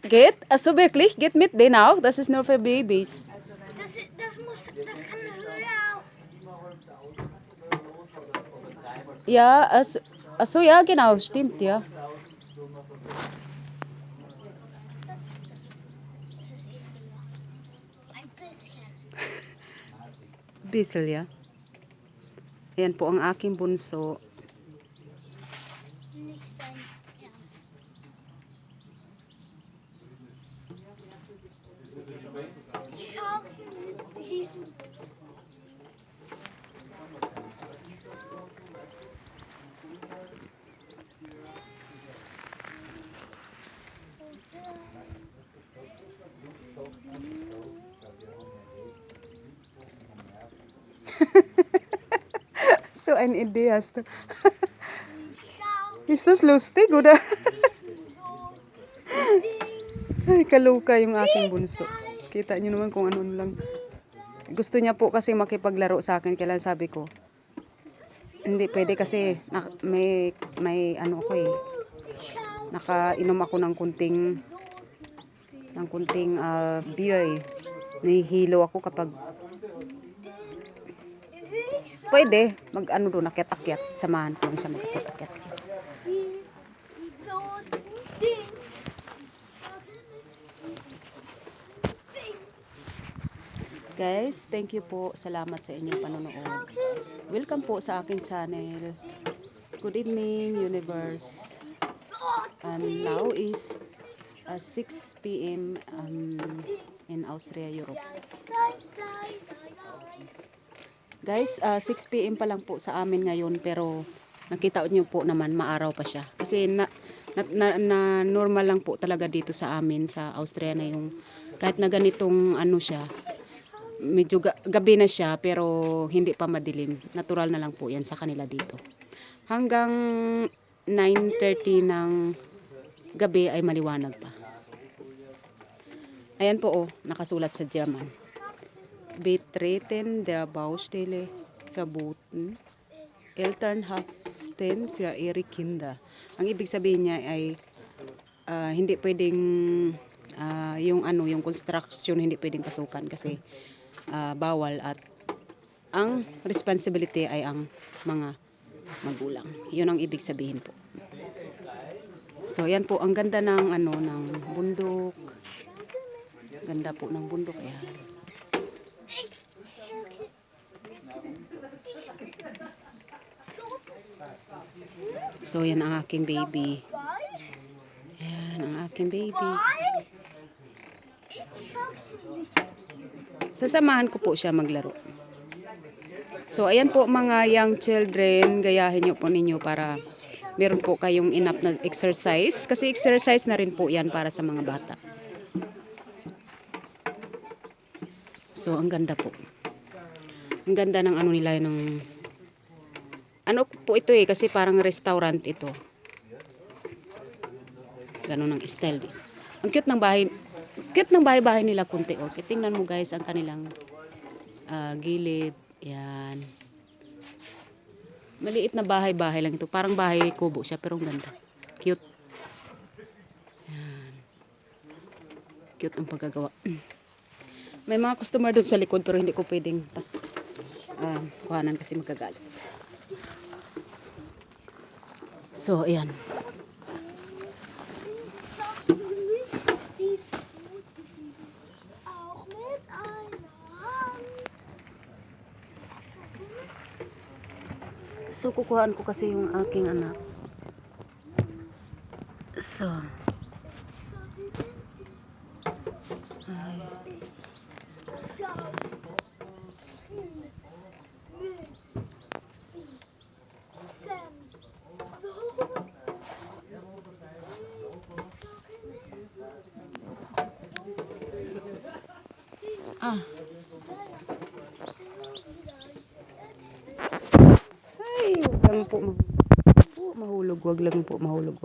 Geht? Also wirklich? Geht mit denen auch? Das ist nur für Babys. Das kann höher. Ja, also ja, genau, stimmt, ja. Das ist eher höher. Ein bisschen. Bissel, ja. Ayan po ang aking bunso. Nicht dein Ernst. Schau mit diesen. So eine Idee hast du. Schau Ist das lustig, oder? diesen Ding. Ay, kaluka yung aking bunso. Kita niyo naman kung ano lang. Gusto niya po kasi makipaglaro sa akin. Kailan sabi ko, hindi pwede kasi may ano ako eh. Schau Nakainom ako ng kunting beer eh. Nahihilo ako kapag pwede mag-ano doon, akyat-akyat. Samahan ko lang siya mag-akyat-akyat. Ding. Guys, thank you po. Salamat sa inyong panonood. Welcome po sa aking channel. Good evening, universe. And now is 6 p.m. In Austria, Europe. Guys, 6 p.m. pa lang po sa amin ngayon, pero nakita niyo po naman maaraw pa siya. Kasi na normal lang po talaga dito sa amin sa Austria na yung kahit na ganitong ano siya, medyo gabi na siya pero hindi pa madilim. Natural na lang po yan sa kanila dito. Hanggang 9:30 ng gabi ay maliwanag pa. Ayan po oh, nakasulat sa German. Betreten der Baustelle verboten. Eltern haften für ihre Kinder. Ang ibig sabihin niya ay hindi pwedeng yung construction hindi pwedeng pasukan kasi bawal at ang responsibility ay ang mga magulang. Yun ang ibig sabihin po. So yan po ang ganda ng ng bundok. Ganda po ng bundok ayan. So yan ang aking baby. Yan ang aking baby. Sasamahan ko po siya maglaro. So ayan po mga young children, gayahin niyo po ninyo para meron po kayong enough na exercise. Kasi exercise na rin po yan para sa mga bata. So ang ganda po. Ang ganda ng ano nila ng ano po ito eh kasi parang restaurant ito. Ganun ang style. Ang cute ng bahay. Cute ng bahay-bahay nila kunti oh. Tingnan mo guys ang kanilang gilid. Yan. Maliit na bahay-bahay lang ito. Parang bahay kubo siya pero ang ganda. Cute. Yan. Cute ang pagkagawa. May mga customer doon sa likod pero hindi ko pwedeng kuhanan kasi magagalit. So, ayan. So, kukuhaan ko kasi yung aking anak. So, ay, wag lang po mahulog, wag lang po mahulog.